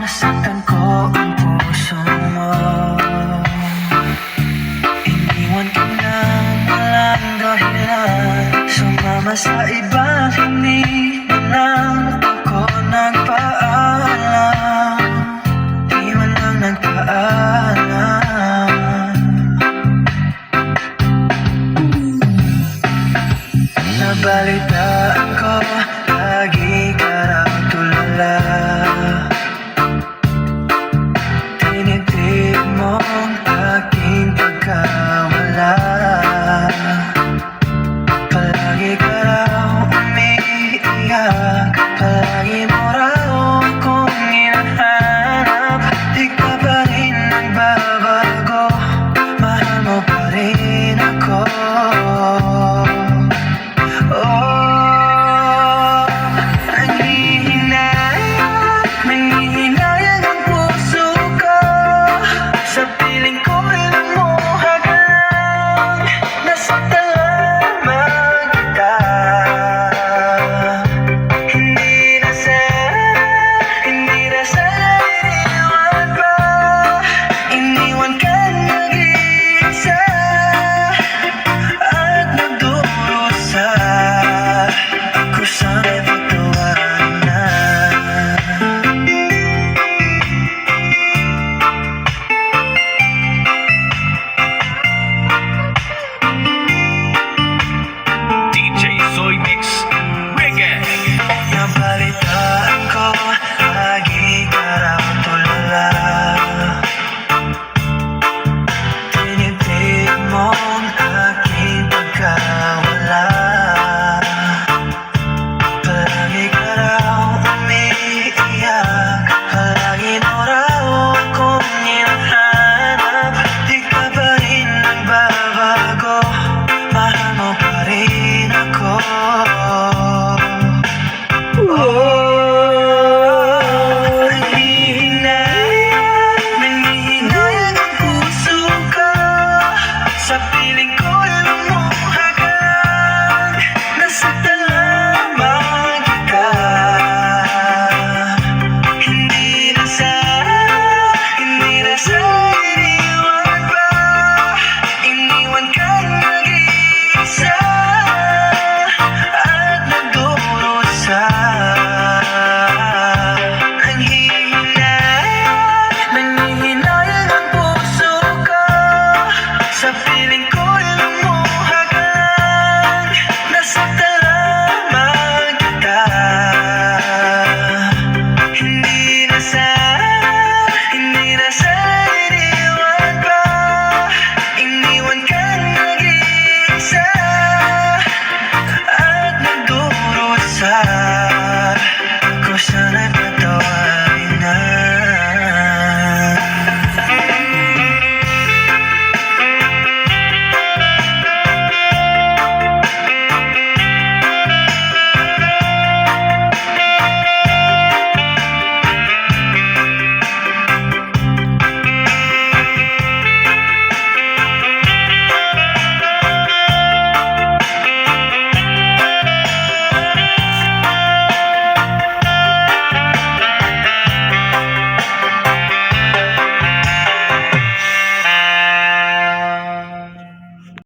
nasaktan ko ang puso mo. Iniwan ka nang walang dahilan, sumama sa iba, hindi na lang ako nagpaalam. Di man lang nagpaalam. Nabalitaan ko, lagi ka raw tulala. Tinitib mong aking pagkawala. Palagi ka raw umiiyak, palagi mo raw akong hinahanap. Di ka pa rin nagbabago, mahal mo pa rin ako. Nangihinayang ang puso ko, sa piling ko lumuha ka lang, nasaktan lamang kita. Hindi na sana iniwan pa, iniwan kang nag-iisa at nagdurusa. Ako sana'y pagtawaran na. DJ Soy Mix Reggae. Nabalitaan ko, lagi ka raw tulala. Tinitib mong aking pagkawala. Palagi ka raw umiiyak, palagi mo raw akong hinahanap. Di ka pa rin nagbabago, mahal mo pa rin ako. Oh.